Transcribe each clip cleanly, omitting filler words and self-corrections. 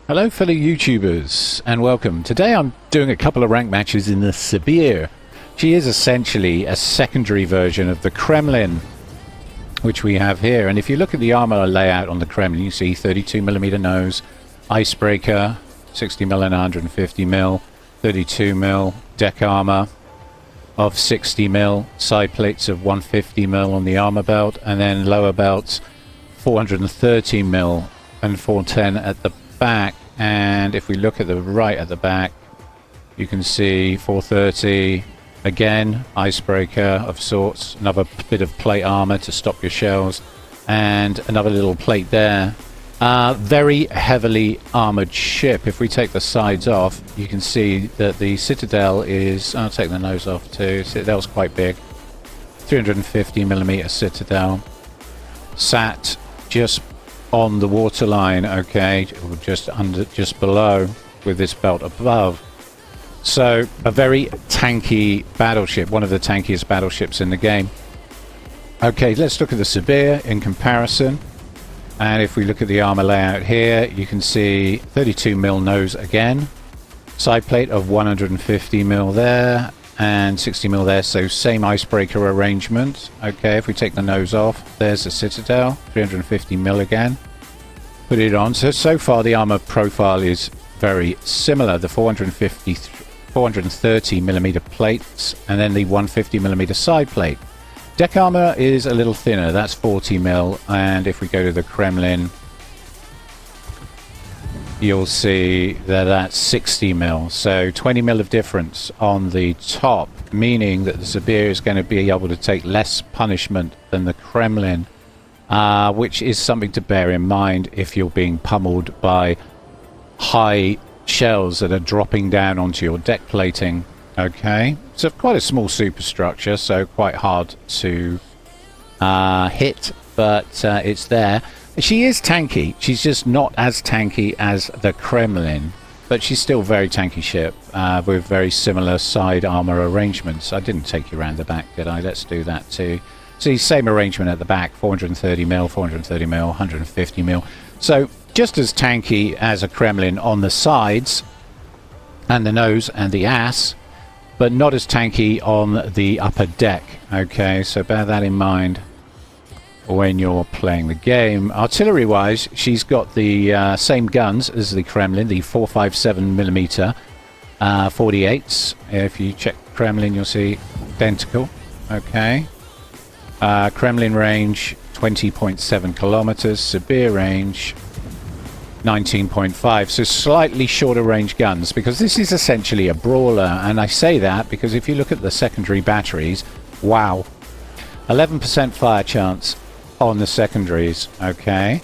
Hello fellow YouTubers and welcome. Today I'm doing a couple of rank matches in the Sibir. She is essentially a secondary version of the Kremlin, which we have here. And if you look at the armor layout on the Kremlin, you see 32mm nose, icebreaker, 60mm and 150mm, 32mm deck armor of 60mm, side plates of 150mm on the armor belt, and then lower belts 430mm and 410 at the back. And if we look at the right at the back, you can see 430 again, icebreaker of sorts, another bit of plate armor to stop your shells, and another little plate there. Very heavily armored ship. If we take the sides off, you can see that the Citadel is, I'll take the nose off too, Citadel's quite big, 350mm Citadel, sat just on the waterline, okay, or just below, with this belt above. So a very tanky battleship, one of the tankiest battleships in the game. Okay, let's look at the Sibir in comparison. And if we look at the armor layout here, you can see 32mm nose again, side plate of 150mm there and 60mm there, so same icebreaker arrangement. Okay, if we take the nose off, there's the Citadel, 350mm again. Put it on. So far the armor profile is very similar. The 430mm plates and then the 150mm side plate. Deck armor is a little thinner, that's 40mm, and if we go to the Kremlin, you'll see that that's 60mm, so 20mm of difference on the top, meaning that the Sibir is going to be able to take less punishment than the Kremlin, which is something to bear in mind if you're being pummeled by high shells that are dropping down onto your deck plating. Okay, so quite a small superstructure, so quite hard to hit, but it's there. She is tanky. She's just not as tanky as the Kremlin, but she's still a very tanky ship with very similar side armor arrangements. I didn't take you around the back, did I? Let's do that too. See, same arrangement at the back, 430mm, 430mm, 150mm. So just as tanky as a Kremlin on the sides and the nose and the ass, but not as tanky on the upper deck. Okay, so bear that in mind when you're playing the game. Artillery wise, she's got the same guns as the Kremlin, the 457mm 48s. If you check Kremlin, you'll see identical. Okay, Kremlin range 20.7 kilometers, Sibir range 19.5, so slightly shorter range guns, because this is essentially a brawler. And I say that because if you look at the secondary batteries, wow, 11% fire chance on the secondaries. Okay,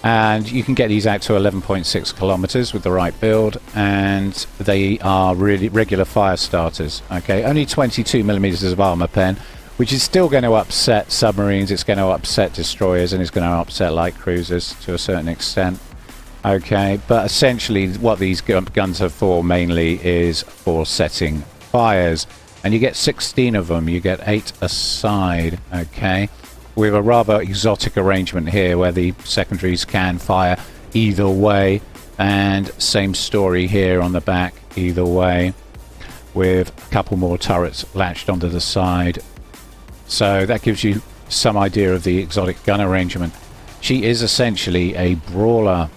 and you can get these out to 11.6 kilometers with the right build, and they are really regular fire starters. Okay, only 22mm of armor pen, which is still going to upset submarines, it's going to upset destroyers, and it's going to upset light cruisers to a certain extent. Okay, but essentially what these guns are for mainly is for setting fires, and you get 16 of them, you get 8 a side. Okay, with a rather exotic arrangement here where the secondaries can fire either way, and same story here on the back, either way, with a couple more turrets latched onto the side. So that gives you some idea of the exotic gun arrangement. She is essentially a brawler.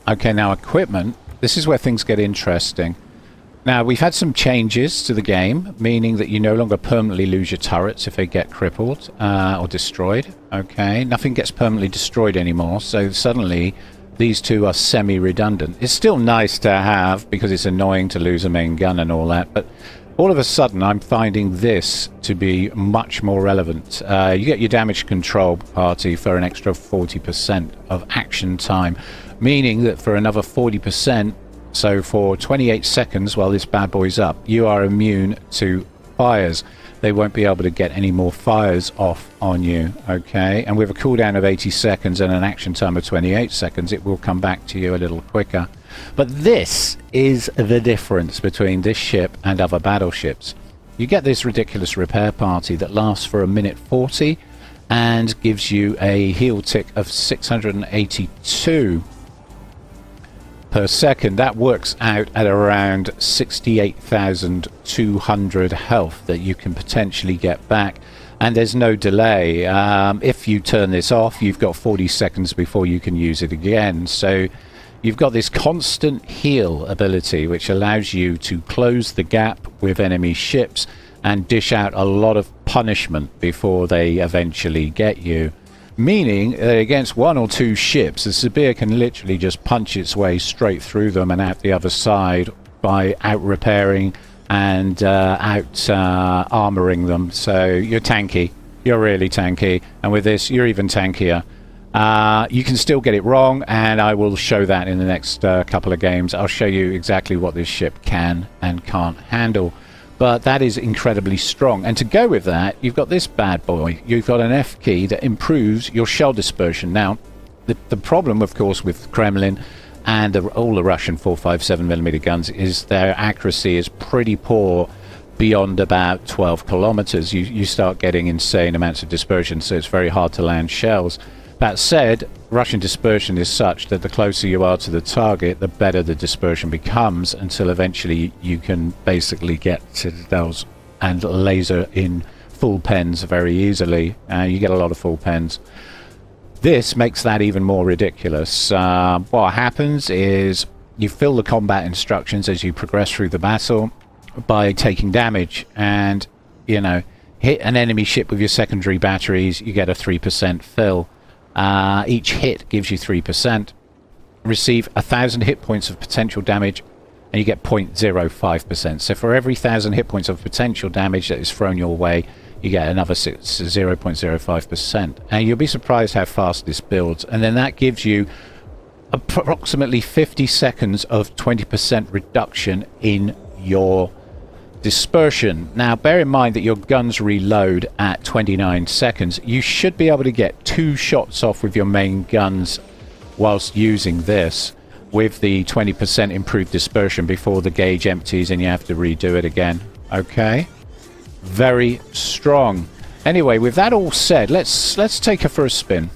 Okay, now equipment, this is where things get interesting. Now, we've had some changes to the game, meaning that you no longer permanently lose your turrets if they get crippled or destroyed. Okay, nothing gets permanently destroyed anymore, so suddenly these two are semi-redundant. It's still nice to have because it's annoying to lose a main gun and all that, but all of a sudden I'm finding this to be much more relevant. You get your damage control party for an extra 40% of action time, meaning that for another 40%, so for 28 seconds while this bad boy's up, you are immune to fires. They won't be able to get any more fires off on you. Okay, and with a cooldown of 80 seconds and an action time of 28 seconds, it will come back to you a little quicker. But this is the difference between this ship and other battleships. You get this ridiculous repair party that lasts for 1:40 and gives you a heal tick of 682. per second, that works out at around 68,200 health that you can potentially get back. And there's no delay. If you turn this off, you've got 40 seconds before you can use it again. So you've got this constant heal ability, which allows you to close the gap with enemy ships and dish out a lot of punishment before they eventually get you. Meaning that against one or two ships, the Sibir can literally just punch its way straight through them and out the other side by out-repairing and out-armoring them. So you're tanky. You're really tanky. And with this, you're even tankier. You can still get it wrong, and I will show that in the next couple of games. I'll show you exactly what this ship can and can't handle. But that is incredibly strong. And to go with that, you've got this bad boy. You've got an F key that improves your shell dispersion. Now, the problem, of course, with Kremlin and all the Russian 457mm guns is their accuracy is pretty poor beyond about 12 kilometers. You start getting insane amounts of dispersion, so it's very hard to land shells. That said, Russian dispersion is such that the closer you are to the target, the better the dispersion becomes, until eventually you can basically get citadels and laser in full pens very easily. You get a lot of full pens. This makes that even more ridiculous. What happens is you fill the combat instructions as you progress through the battle by taking damage, and, you know, hit an enemy ship with your secondary batteries, you get a 3% fill. Each hit gives you 3%. Receive 1,000 hit points of potential damage, and you get 0.05%. So for every 1,000 hit points of potential damage that is thrown your way, you get another 0.05%. And you'll be surprised how fast this builds. And then that gives you approximately 50 seconds of 20% reduction in your dispersion. Now, bear in mind that your guns reload at 29 seconds. You should be able to get 2 shots off with your main guns whilst using this with the 20% improved dispersion before the gauge empties and you have to redo it again. Okay, very strong. Anyway, with that all said, let's take her for a spin.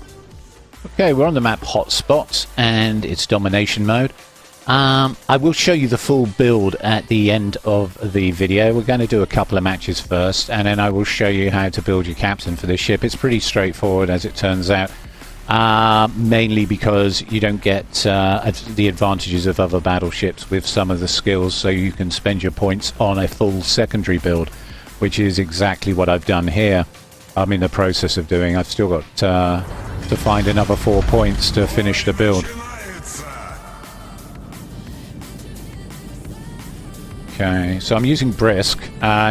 Okay, we're on the map Hotspots and it's domination mode. I will show you the full build at the end of the video. We're going to do a couple of matches first, and then I will show you how to build your captain for this ship. It's pretty straightforward, as it turns out, mainly because you don't get the advantages of other battleships with some of the skills, so you can spend your points on a full secondary build, which is exactly what I've done here. I'm in the process of doing. I've still got to find another 4 points to finish the build. Okay, so I'm using Brisk.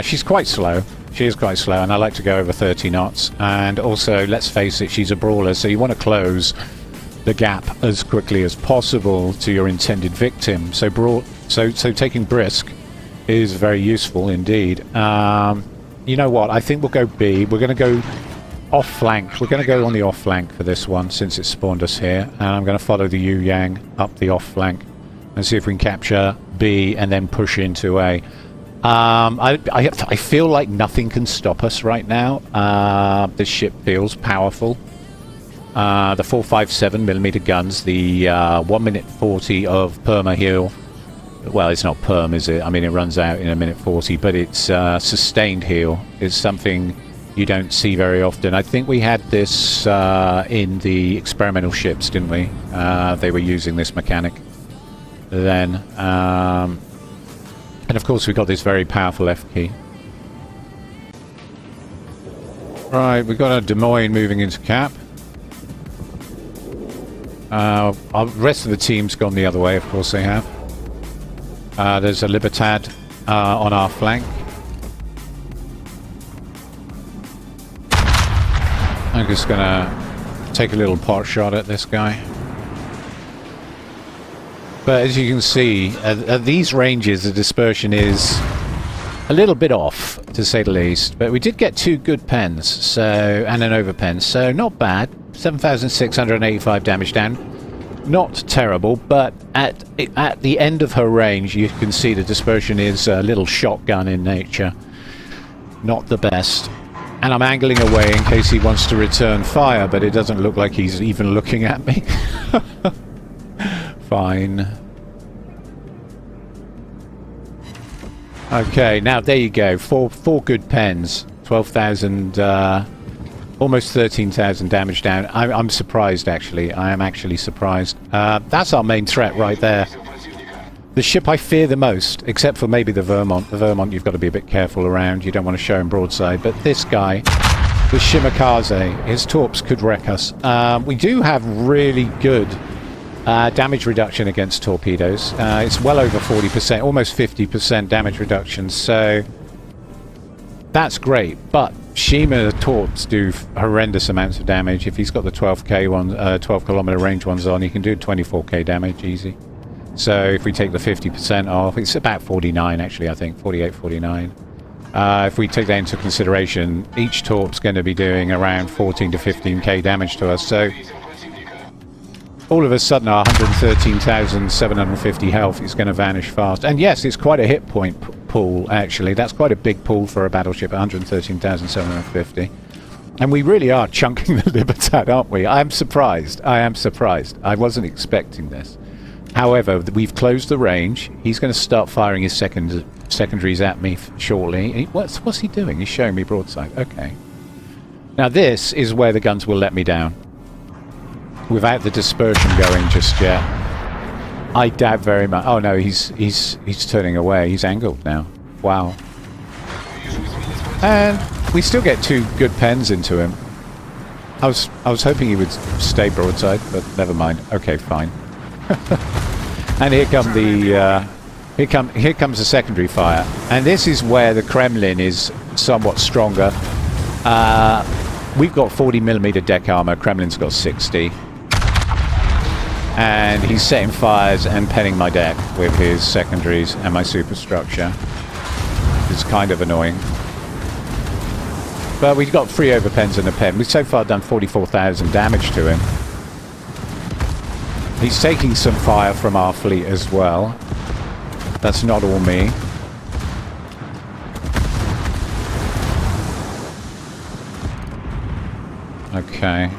She's quite slow. She is quite slow, and I like to go over 30 knots. And also, let's face it, she's a brawler, so you want to close the gap as quickly as possible to your intended victim. So taking Brisk is very useful indeed. You know what? I think we'll go B. We're going to go off flank. We're going to go on the off flank for this one, since it spawned us here. And I'm going to follow the Yu Yang up the off flank and see if we can capture B and then push into A. I feel like nothing can stop us right now. This ship feels powerful. The 457mm guns, the 1 minute 40 of perma heal. Well, it's not perm, is it? I mean, it runs out in a minute 40, but it's sustained heal. It's something you don't see very often. I think we had this in the experimental ships, didn't we? They were using this mechanic then. And of course, we got this very powerful F key. Right, we've got a Des Moines moving into cap. The rest of the team's gone the other way, of course they have. There's a Libertad on our flank. I'm just gonna take a little pot shot at this guy. But as you can see, at these ranges, the dispersion is a little bit off, to say the least. But we did get 2 good pens, so, and an overpen, so not bad. 7,685 damage down. Not terrible, but at the end of her range, you can see the dispersion is a little shotgun in nature. Not the best. And I'm angling away in case he wants to return fire, but it doesn't look like he's even looking at me. Fine. Okay, now there you go. Four good pens. 12,000, almost 13,000 damage down. I'm surprised, actually. I am actually surprised. That's our main threat right there. The ship I fear the most, except for maybe the Vermont. The Vermont you've got to be a bit careful around. You don't want to show him broadside. But this guy, the Shimakaze, his torps could wreck us. We do have really good damage reduction against torpedoes. It's well over 40%, almost 50% damage reduction. So that's great. But Shima torps do horrendous amounts of damage. If he's got the 12k one, 12 kilometer range ones on, he can do 24k damage easy. So if we take the 50% off, it's about 49 actually, I think, 48, 49. If we take that into consideration, each torp's going to be doing around 14 to 15k damage to us. So all of a sudden our 113,750 health is going to vanish fast. And yes, it's quite a hit point pool actually. That's quite a big pool for a battleship, 113,750. And we really are chunking the Libertad, aren't we? I am surprised. I am surprised. I wasn't expecting this. However, we've closed the range. He's going to start firing his secondaries at me shortly. What's he doing? He's showing me broadside. Okay. Now this is where the guns will let me down. Without the dispersion going just yet. I doubt very much. Oh no, he's turning away. He's angled now. Wow. And we still get two good pens into him. I was hoping he would stay broadside, but never mind. Okay, fine. And here comes the secondary fire, and this is where the Kremlin is somewhat stronger. We've got 40mm deck armor. Kremlin's got 60, and he's setting fires and penning my deck with his secondaries and my superstructure. It's kind of annoying, but we've got 3 overpens and a pen. We've so far done 44,000 damage to him. He's taking some fire from our fleet as well. That's not all me. Okay.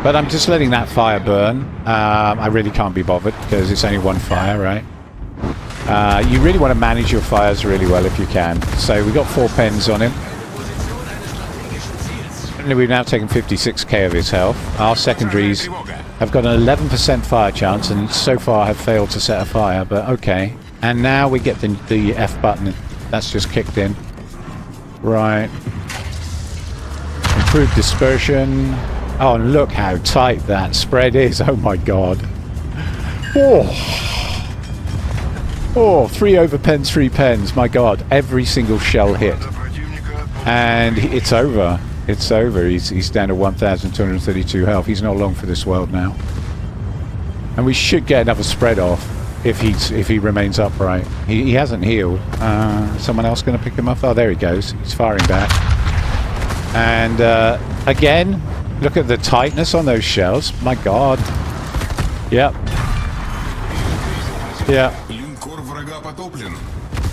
But I'm just letting that fire burn. I really can't be bothered because it's only one fire, right? You really want to manage your fires really well if you can. So we've got 4 pens on him. We've now taken 56k of his health. Our secondaries have got an 11% fire chance and so far have failed to set a fire, but okay. And now we get the F button. That's just kicked in. Right. Improved dispersion. Oh, and look how tight that spread is. Oh my god. Oh, 3 overpens, 3 pens. My god. Every single shell hit. And it's over. It's over. He's down to 1,232 health. He's not long for this world now. And we should get another spread off if he remains upright. He hasn't healed. Someone else going to pick him up? Oh, there he goes. He's firing back. And again, look at the tightness on those shells. My god. Yep. Yeah.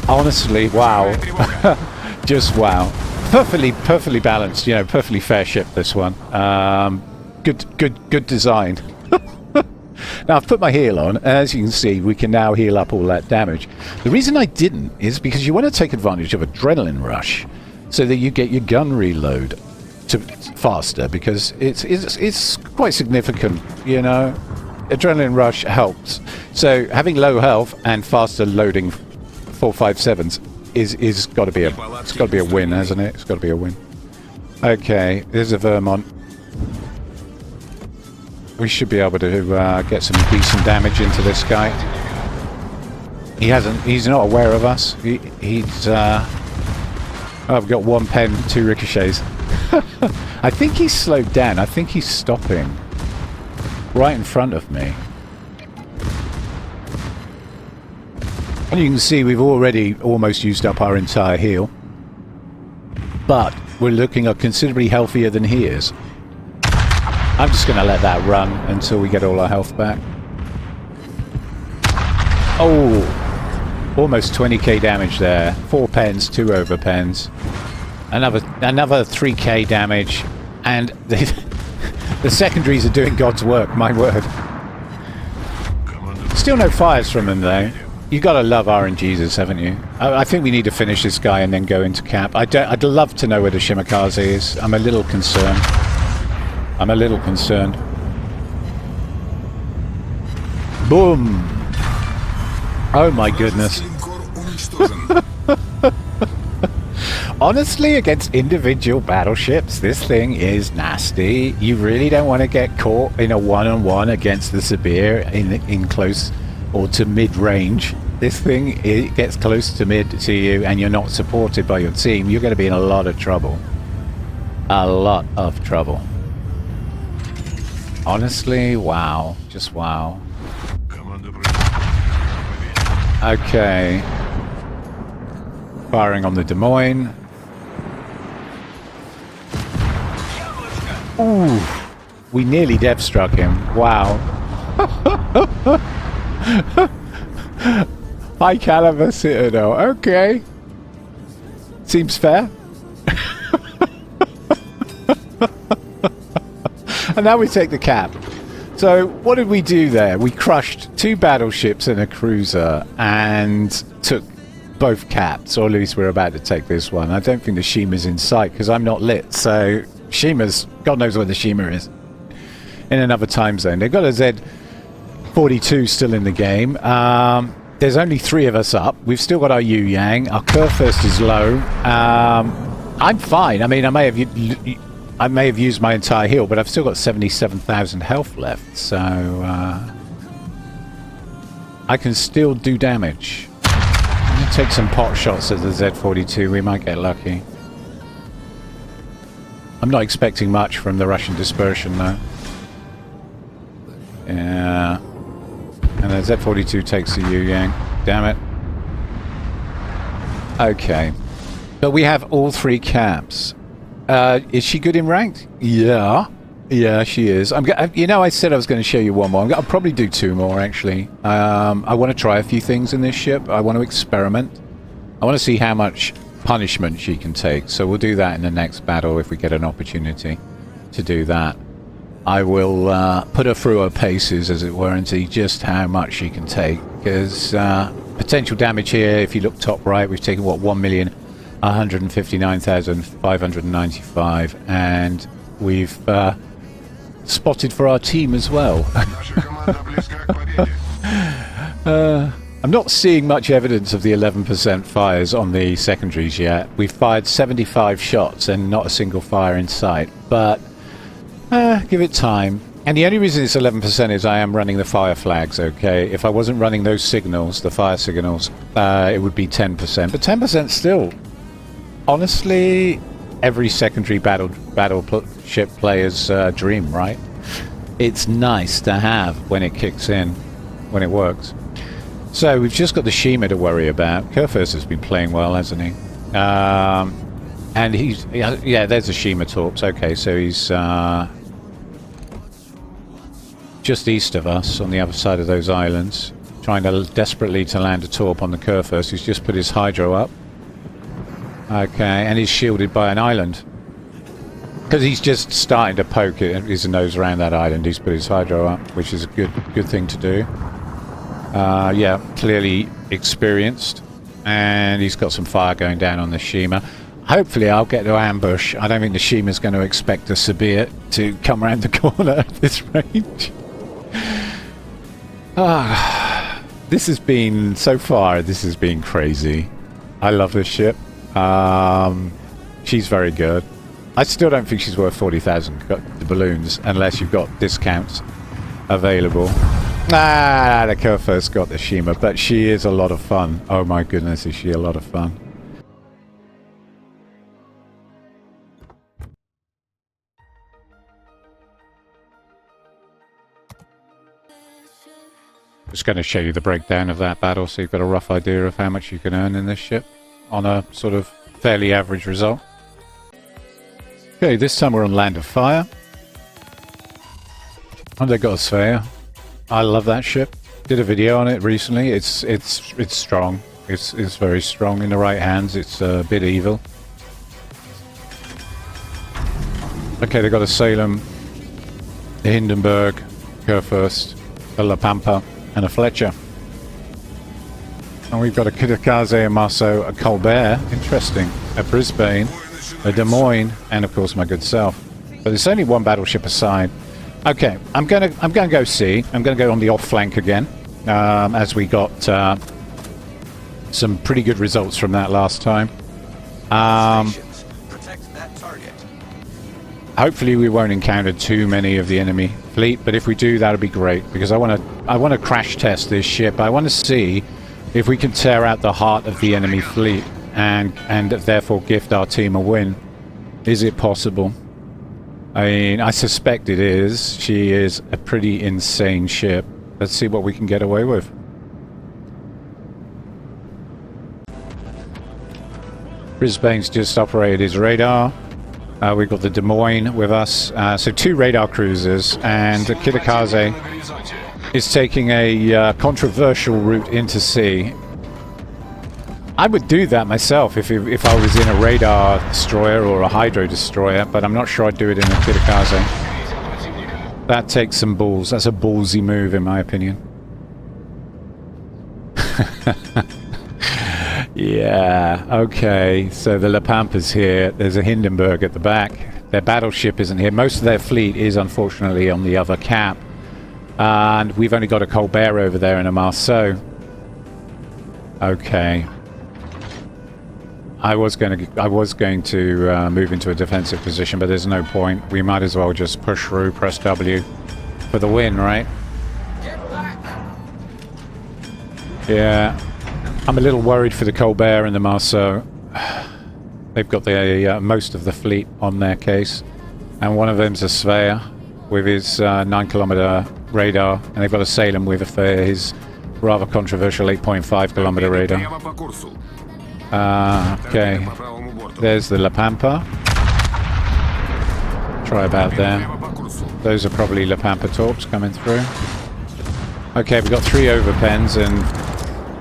Honestly, wow. Just wow. Perfectly balanced, you know, perfectly fair ship, this one. Good design. Now I've put my heal on, and as you can see, we can now heal up all that damage. The reason I didn't is because you want to take advantage of adrenaline rush so that you get your gun reload faster, because it's quite significant, you know. Adrenaline rush helps. So having low health and faster loading 4.57s is got to be a win, hasn't it? It's got to be a win. Okay, there's a Vermont. We should be able to get some decent damage into this guy. He's not aware of us. He's oh, I've got 1 pen, 2 ricochets. I think he's slowed down. I think he's stopping right in front of me. And you can see we've already almost used up our entire heal. But we're looking considerably healthier than he is. I'm just going to let that run until we get all our health back. Oh, almost 20k damage there. 4 pens, 2 overpens. Another 3k damage. And the secondaries are doing God's work, my word. Still no fires from him though. You gotta love RNGs, haven't you? I think we need to finish this guy and then go into cap. I'd love to know where the Shimakaze is. I'm a little concerned. I'm a little concerned. Boom! Oh my goodness. Honestly, against individual battleships, this thing is nasty. You really don't want to get caught in a one-on-one against the Sibir in close or to mid-range. This thing, it gets close to mid to you and you're not supported by your team, you're going to be in a lot of trouble. A lot of trouble. Honestly, wow. Just wow. Okay. Firing on the Des Moines. Ooh. We nearly death struck him. Wow. High caliber Citadel. Okay. Seems fair. And now we take the cap. So what did we do there? We crushed 2 battleships and a cruiser and took both caps, or at least we're about to take this one. I don't think the Shima's in sight because I'm not lit. So Shima's, God knows where the Shima is. In another time zone. They've got a Z-42 still in the game. There's only 3 of us up. We've still got our Yu Yang. Our Kurfürst is low. I'm fine. I mean, I may have used my entire heal, but I've still got 77,000 health left, so I can still do damage. I'm gonna take some pot shots at the Z-42. We might get lucky. I'm not expecting much from the Russian dispersion, though. Yeah. And the Z-42 takes the Yu Yang. Damn it. Okay. But we have all 3 caps. Is she good in ranked? Yeah. Yeah, she is. You know, I said I was going to show you one more. I'll probably do 2 more, actually. I want to try a few things in this ship. I want to experiment. I want to see how much punishment she can take. So we'll do that in the next battle if we get an opportunity to do that. I will put her through her paces, as it were, and see just how much she can take. Because potential damage here, if you look top right, we've taken, what, 1,159,595, and we've spotted for our team as well. I'm not seeing much evidence of the 11% fires on the secondaries yet. We've fired 75 shots and not a single fire in sight, but give it time. And the only reason it's 11% is I am running the fire flags, okay? If I wasn't running those signals, the fire signals, it would be 10%. But 10% still, honestly, every secondary battleship player's dream, right? It's nice to have when it kicks in, when it works. So we've just got the Shima to worry about. Kurfürst has been playing well, hasn't he? And he's... Yeah, there's the Shima torps. Okay, so he's just east of us on the other side of those islands, trying to desperately to land a torp on the Kurfürst. He's just put his hydro up. Okay, and he's shielded by an island. Because he's just starting to poke his nose around that island. He's put his hydro up, which is a good thing to do. Yeah, clearly experienced. And he's got some fire going down on the Shima. Hopefully I'll get to ambush. I don't think the Shima's going to expect the Sibir to come around the corner at this range. This has been, so far, this has been crazy. I love this ship. She's very good. I still don't think she's worth 40,000 balloons unless you've got discounts available. The Kurfürst got the Shima, but she is a lot of fun. Oh my goodness, is she a lot of fun. Just going to show you the breakdown of that battle so you've got a rough idea of how much you can earn in this ship on a sort of fairly average result. Okay, this time we're on Land of Fire. And they got a Sphere. I love that ship. Did a video on it recently. It's strong. It's very strong in the right hands. It's a bit evil. Okay, they got a Salem, a Hindenburg, Kurfürst, a La Pampa, and a Fletcher. And we've got a Kitakaze, a Marceau, a Colbert, interesting, a Brisbane, a Des Moines, and of course my good self. But there's only one battleship aside. Okay, I'm gonna go C. I'm gonna go on the off flank again, as we got some pretty good results from that last time. Hopefully we won't encounter too many of the enemy fleet, but if we do, that'll be great, because I want to crash test this ship. I want to see if we can tear out the heart of the enemy fleet and therefore gift our team a win. Is it possible? I mean, I suspect it is. She is a pretty insane ship. Let's see what we can get away with. Brisbane's just operated his radar. We've got the Des Moines with us. So 2 radar cruisers, and the Kitakaze is taking a controversial route into sea. I would do that myself if I was in a radar destroyer or a hydro destroyer, but I'm not sure I'd do it in a Kitakaze. That takes some balls. That's a ballsy move, in my opinion. Yeah, okay. So the La Pampa's here. There's a Hindenburg at the back. Their battleship isn't here. Most of their fleet is unfortunately on the other cap. And we've only got a Colbert over there and a Marceau. Okay. I was going to move into a defensive position, but there's no point. We might as well just push through, press W for the win, right? Yeah. I'm a little worried for the Colbert and the Marceau. They've got the most of the fleet on their case, and one of them's a Svea with his 9-kilometer radar, and they've got a Salem with his rather controversial 8.5-kilometer radar. Okay, there's the La Pampa. Try about there. Those are probably La Pampa torps coming through. Okay, we've got 3 overpens and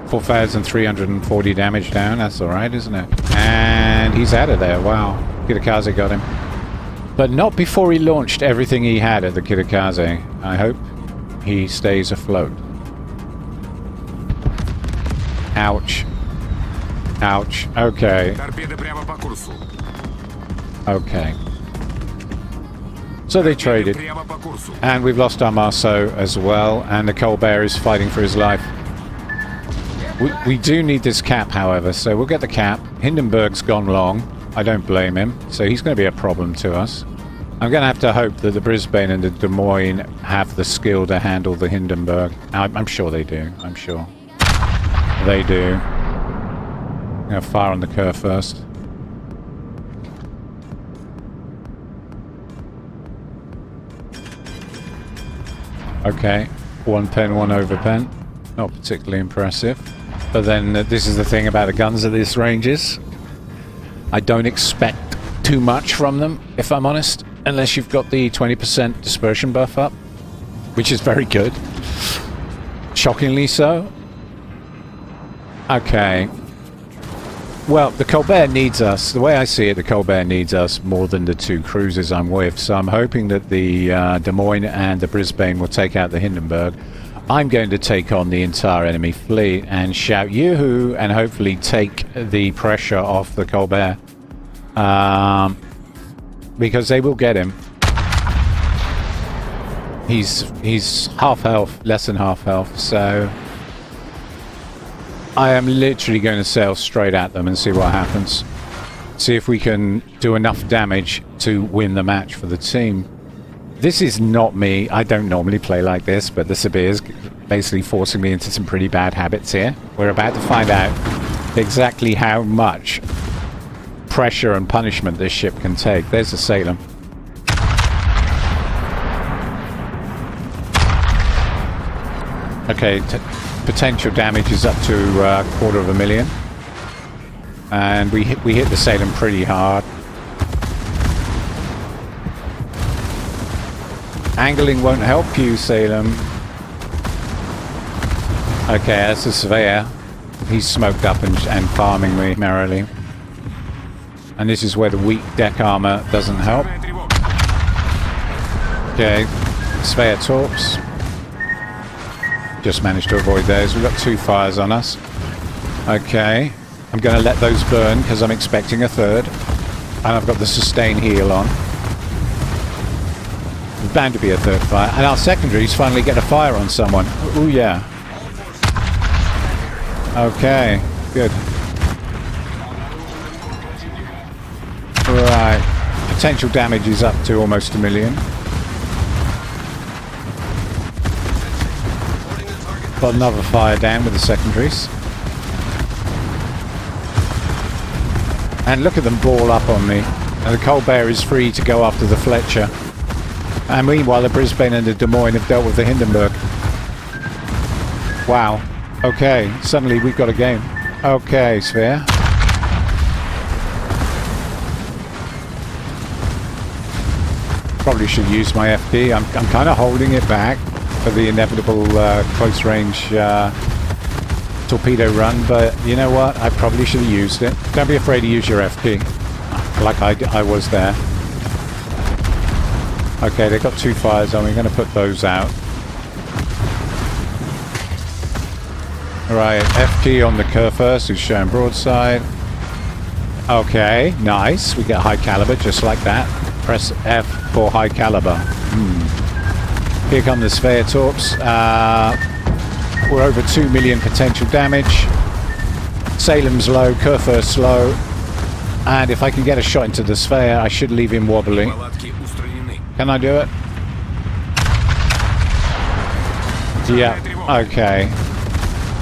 4,340 damage down. That's alright, isn't it? And he's out of there. Wow. Kitakaze got him. But not before he launched everything he had at the Kitakaze. I hope he stays afloat. Ouch. Ouch. Okay. Okay. So they traded. And we've lost our Marceau as well. And the Colbert is fighting for his life. We do need this cap, however, so we'll get the cap. Hindenburg's gone long. I don't blame him, so he's going to be a problem to us. I'm going to have to hope that the Brisbane and the Des Moines have the skill to handle the Hindenburg. I'm sure they do. I'm sure. They do. I'm going to fire on the curve first. Okay. 1 pen, 1 overpen. Not particularly impressive. But then this is the thing about the guns at this ranges. I don't expect too much from them, if I'm honest, unless you've got the 20% dispersion buff up, which is very good. Shockingly so. Okay. Well, the Colbert needs us. The way I see it, the Colbert needs us more than the 2 cruisers I'm with. So I'm hoping that the Des Moines and the Brisbane will take out the Hindenburg. I'm going to take on the entire enemy fleet and shout yoo-hoo and hopefully take the pressure off the Colbert. Because they will get him. He's half health, less than half health, so I am literally going to sail straight at them and see what happens. See if we can do enough damage to win the match for the team. This is not me. I don't normally play like this, but the Sibir is basically forcing me into some pretty bad habits here. We're about to find out exactly how much pressure and punishment this ship can take. There's the Salem. Okay, potential damage is up to 250,000. And we hit the Salem pretty hard. Angling won't help you, Salem. Okay, that's a Svea. He's smoked up and farming me merrily. And this is where the weak deck armor doesn't help. Okay, Svea torps. Just managed to avoid those. We've got 2 fires on us. Okay. I'm going to let those burn because I'm expecting a third. And I've got the sustain heal on. There's bound to be a third fire. And our secondaries finally get a fire on someone. Oh yeah. Okay. Good. Right. Potential damage is up to almost 1 million. Got another fire down with the secondaries. And look at them ball up on me. And the Colbert is free to go after the Fletcher. And meanwhile, the Brisbane and the Des Moines have dealt with the Hindenburg. Wow. Okay, suddenly we've got a game. Okay, Sphere. Probably should use my FD. I'm kind of holding it back for the inevitable close range torpedo run, but you know what? I probably should have used it. Don't be afraid to use your FP, like I was there. Okay, they've got 2 fires on. We're going to put those out. Right, FP on the Kurfürst, who's showing broadside. Okay, nice. We get high caliber just like that. Press F for high caliber. Here come the Sphere torps. We're over 2 million potential damage. Salem's low, Kurfürst low. And if I can get a shot into the Sphere, I should leave him wobbly. Can I do it? Yeah, okay.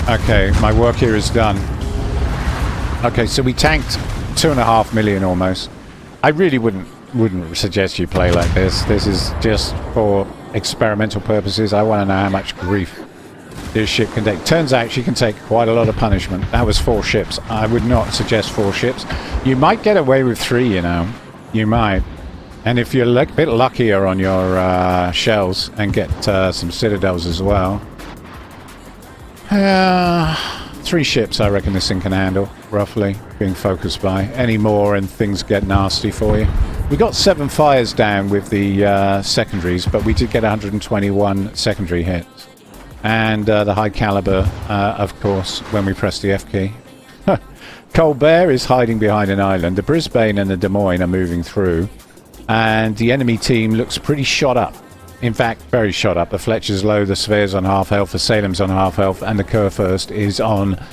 Okay, my work here is done. Okay, so we tanked 2.5 million almost. I really wouldn't suggest you play like this. This is just for experimental purposes. I want to know how much grief this ship can take. Turns out she can take quite a lot of punishment. That was 4 ships. I would not suggest 4 ships. You might get away with 3, you know. You might. And if you're a bit luckier on your shells and get some citadels as well. 3 ships I reckon this thing can handle, roughly, being focused by. Any more and things get nasty for you. We got 7 fires down with the secondaries, but we did get 121 secondary hits. And the high caliber, of course, when we press the F key. Colbert is hiding behind an island. The Brisbane and the Des Moines are moving through. And the enemy team looks pretty shot up. In fact, very shot up. The Fletcher's low, the Sphere's on half health, the Salem's on half health, and the Kurfürst is on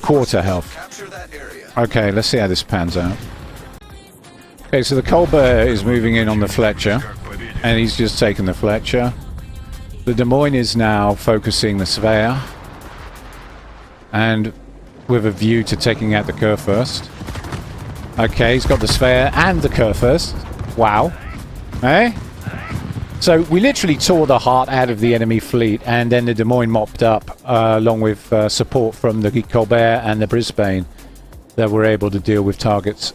quarter health. Okay, let's see how this pans out. Okay, so the Colbert is moving in on the Fletcher, and he's just taken the Fletcher. The Des Moines is now focusing the Sphere, and with a view to taking out the Kurfürst. Okay, he's got the Sphere and the Kurfürst. Wow. Eh? So we literally tore the heart out of the enemy fleet, and then the Des Moines mopped up, along with support from the Colbert and the Brisbane, that were able to deal with targets.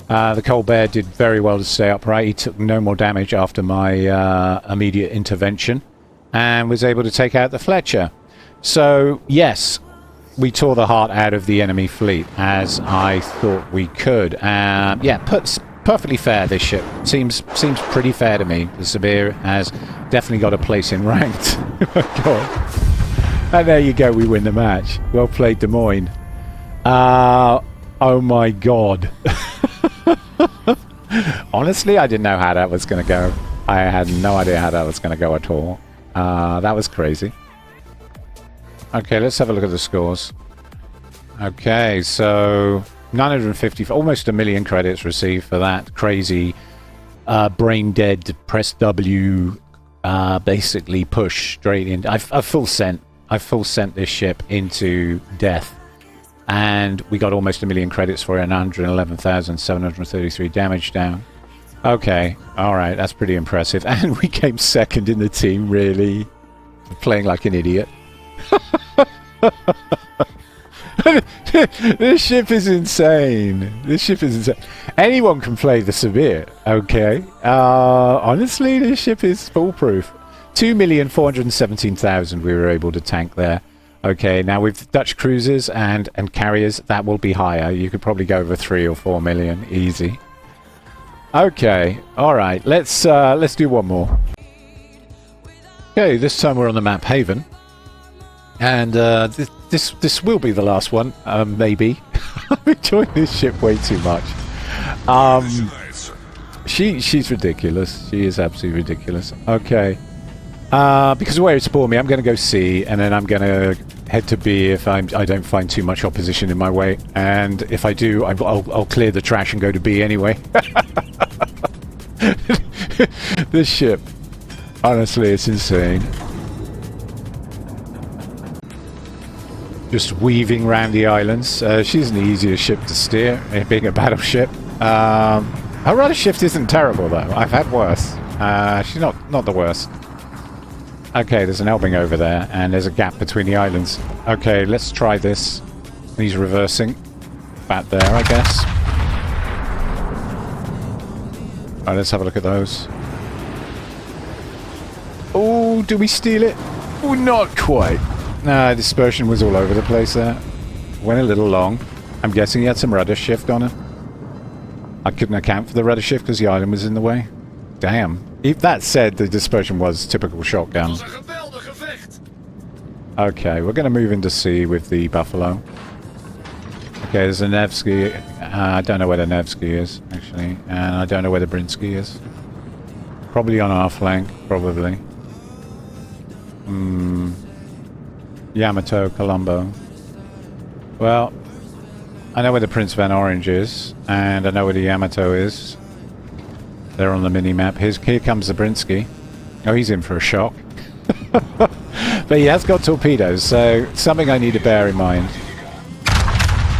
The Colbert did very well to stay upright. He took no more damage after my immediate intervention, and was able to take out the Fletcher. So yes, we tore the heart out of the enemy fleet, as I thought we could. Yeah, perfectly fair, this ship. Seems pretty fair to me. The Sibir has definitely got a place in ranked. Oh my god. And there you go, we win the match. Well played, Des Moines. Oh my god. Honestly, I didn't know how that was going to go. I had no idea how that was going to go at all. That was crazy. Okay, let's have a look at the scores. Okay, so 950, almost 1 million credits received for that crazy brain dead press W basically push straight in. I full sent this ship into death, and we got almost 1 million credits for it and 111,733 damage down. Okay, alright, that's pretty impressive. And we came second in the team, really. Playing like an idiot. This ship is insane. This ship is insane. Anyone can play the Sibir, okay? Honestly, this ship is foolproof. 2,417,000 we were able to tank there. Okay, now with Dutch cruisers and carriers, that will be higher. You could probably go over 3 or 4 million, easy. Okay, alright, let's do one more. Okay, this time we're on the map Haven. And this will be the last one, maybe. I'm enjoying this ship way too much. She's ridiculous. She is absolutely ridiculous. Okay. Because of where it spawned me, I'm going to go C, and then I'm going to head to B if I don't find too much opposition in my way. And if I do, I'll clear the trash and go to B anyway. This ship, honestly, it's insane. Just weaving around the islands. She's an easier ship to steer, being a battleship. Her rudder shift isn't terrible though. I've had worse. She's not the worst. Okay, there's an Elbing over there, and there's a gap between the islands. Okay, let's try this. He's reversing. Back there, I guess. Alright, let's have a look at those. Oh, do we steal it? Oh, not quite. Nah, dispersion was all over the place there. Went a little long. I'm guessing he had some rudder shift on him. I couldn't account for the rudder shift because the island was in the way. Damn. If that said, the dispersion was typical shotgun. Okay, we're going to move into C with the Buffalo. Okay, there's a Nevsky. I don't know where the Nevsky is, actually. And I don't know where the Brinsky is. Probably on our flank, probably. Yamato, Colombo. Well, I know where the Prince Van Orange is, and I know where the Yamato is. They're on the mini-map. Here comes the Brinsky. Oh, he's in for a shock. But he has got torpedoes, so something I need to bear in mind.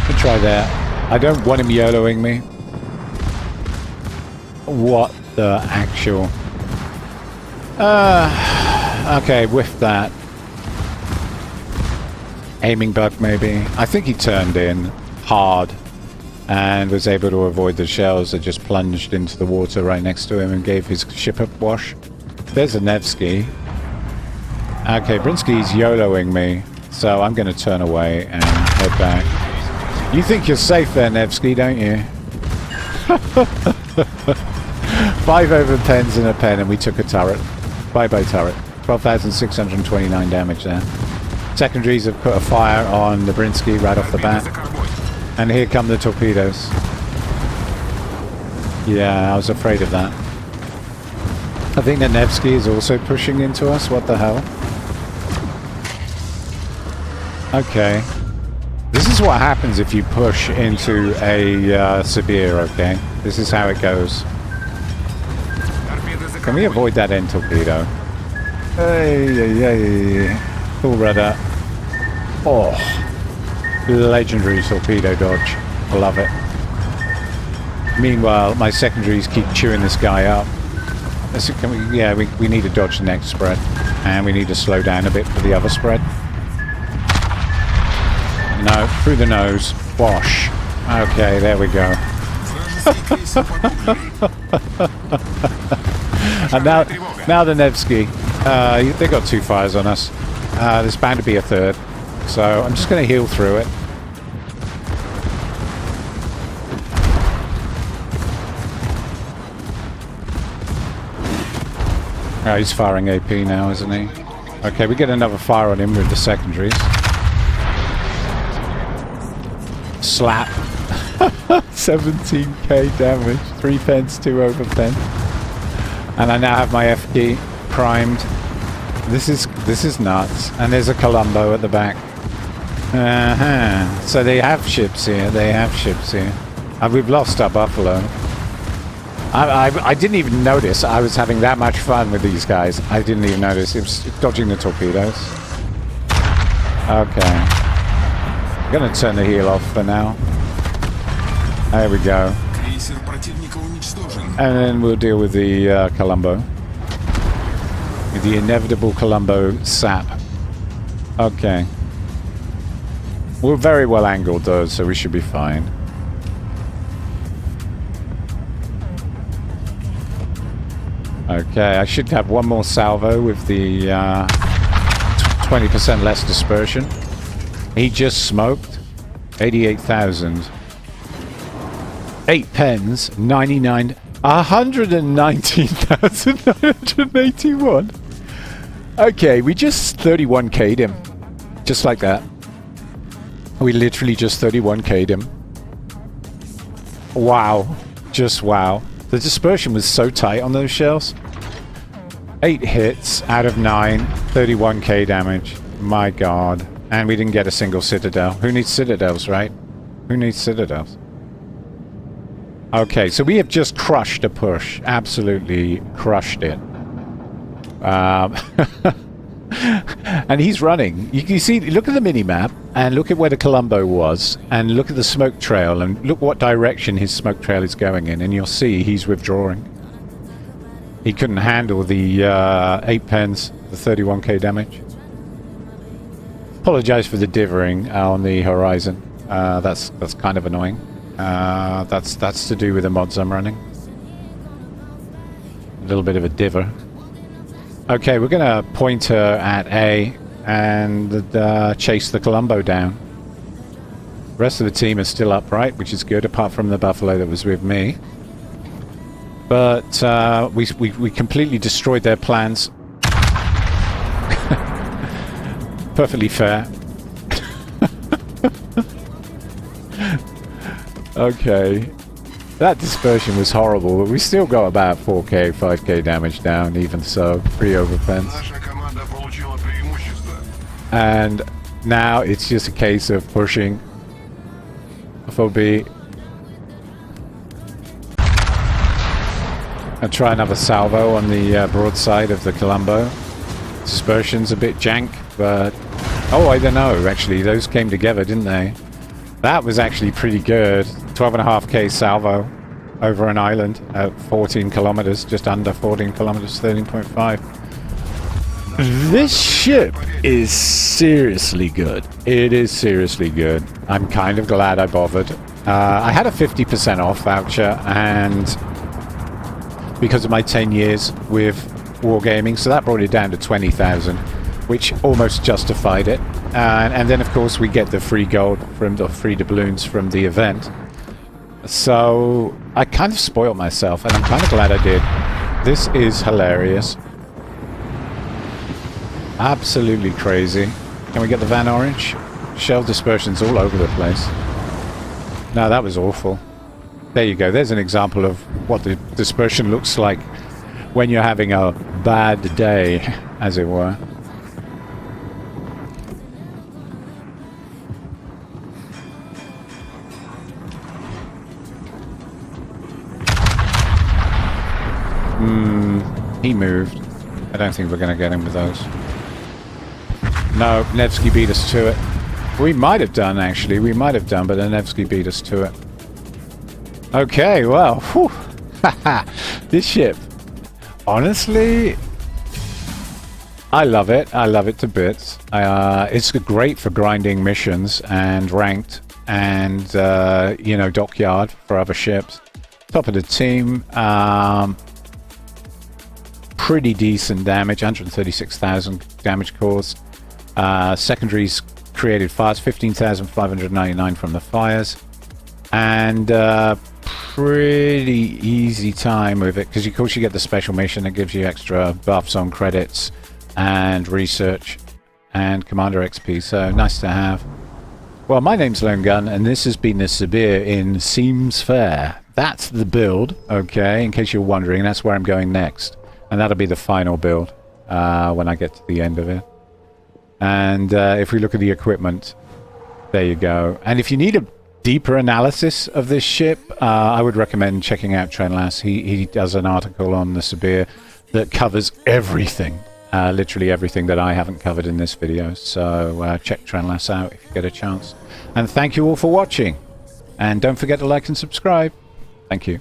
We'll try that. I don't want him YOLOing me. What the actual... okay, whiff that. Aiming bug, maybe. I think he turned in hard and was able to avoid the shells that just plunged into the water right next to him and gave his ship a wash. There's a Nevsky. Okay, Brinsky's YOLOing me, so I'm going to turn away and head back. You think you're safe there, Nevsky, don't you? 5 over pens and a pen, and we took a turret. Bye-bye turret. 12,629 damage there. Secondaries have put a fire on the Brinsky right off the bat. And here come the torpedoes. Yeah, I was afraid of that. I think the Nevsky is also pushing into us. What the hell? Okay. This is what happens if you push into a Sibir, okay? This is how it goes. Can we avoid that end torpedo? Hey. Full rudder. Oh. Legendary torpedo dodge. Love it. Meanwhile, my secondaries keep chewing this guy up. We need to dodge the next spread. And we need to slow down a bit for the other spread. No, through the nose. Wash. Okay, there we go. And now the Nevsky. They got 2 fires on us. There's bound to be a third. So I'm just going to heal through it. Oh, he's firing AP now, isn't he? Okay, we get another fire on him with the secondaries. Slap. 17k damage. 3 pens, 2 over pen. And I now have my F key primed. This is nuts. And there's a Colombo at the back. So they have ships here. And we've lost our Buffalo. I didn't even notice I was having that much fun with these guys. I didn't even notice. It was dodging the torpedoes. Okay. I'm going to turn the heel off for now. There we go. And then we'll deal with the Colombo. With the inevitable Colombo sap. Okay. We're very well angled though, so we should be fine. Okay, I should have one more salvo with the 20% less dispersion. He just smoked 88,000. 8 pens, 99, 119,981. Okay, we just 31k'd him. Just like that. We literally just 31k'd him. Wow. Just wow. The dispersion was so tight on those shells. 8 hits out of 9, 31k damage. My god. And we didn't get a single citadel. Who needs citadels, right? Who needs citadels? Okay, so we have just crushed a push. Absolutely crushed it. And he's running. You see, look at the mini-map, and look at where the Colombo was, and look at the smoke trail, and look what direction his smoke trail is going in, and you'll see he's withdrawing. He couldn't handle the 8 pens, the 31k damage. Apologize for the dithering on the horizon. That's kind of annoying. That's to do with the mods I'm running. A little bit of a diver. Okay, we're gonna point her at A and chase the Colombo down. The rest of the team is still upright, which is good, apart from the Buffalo that was with me. But we completely destroyed their plans. Perfectly fair. Okay. That dispersion was horrible, but we still got about 4k, 5k damage down, even so. 3 overpens. And now it's just a case of pushing for B. I'll try another salvo on the broadside of the Colombo. Dispersion's a bit jank, but... Oh, I don't know, actually. Those came together, didn't they? That was actually pretty good. 12.5k salvo over an island at 14 kilometers, just under 14 kilometers, 13.5. This ship is seriously good. It is seriously good. I'm kind of glad I bothered. I had a 50% off voucher, and because of my 10 years with Wargaming, so that brought it down to 20,000, which almost justified it. And then, of course, we get the free gold from the free doubloons from the event. So I kind of spoiled myself, and I'm kind of glad I did. This is hilarious. Absolutely crazy. Can we get the Van Orange? Shell dispersions all over the place. No, that was awful. There you go. There's an example of what the dispersion looks like when you're having a bad day, as it were. He moved. I don't think we're going to get him with those. No, Nevsky beat us to it. We might have done, actually. We might have done, but then Nevsky beat us to it. Okay, well, whew. This ship, honestly, I love it. I love it to bits. It's great for grinding missions and ranked and, you know, dockyard for other ships. Top of the team. Pretty decent damage, 136,000 damage caused. Secondaries created fires, 15,599 from the fires. And pretty easy time with it, because of course you get the special mission that gives you extra buffs on credits and research and commander XP, so nice to have. Well, my name's Lone Gun, and this has been the Sibir in Seems Fair. That's the build, okay, in case you're wondering. That's where I'm going next. And that'll be the final build when I get to the end of it. And if we look at the equipment, there you go. And if you need a deeper analysis of this ship, I would recommend checking out Trenlas. He does an article on the Sibir that covers everything, literally everything that I haven't covered in this video. So check Trenlas out if you get a chance. And thank you all for watching. And don't forget to like and subscribe. Thank you.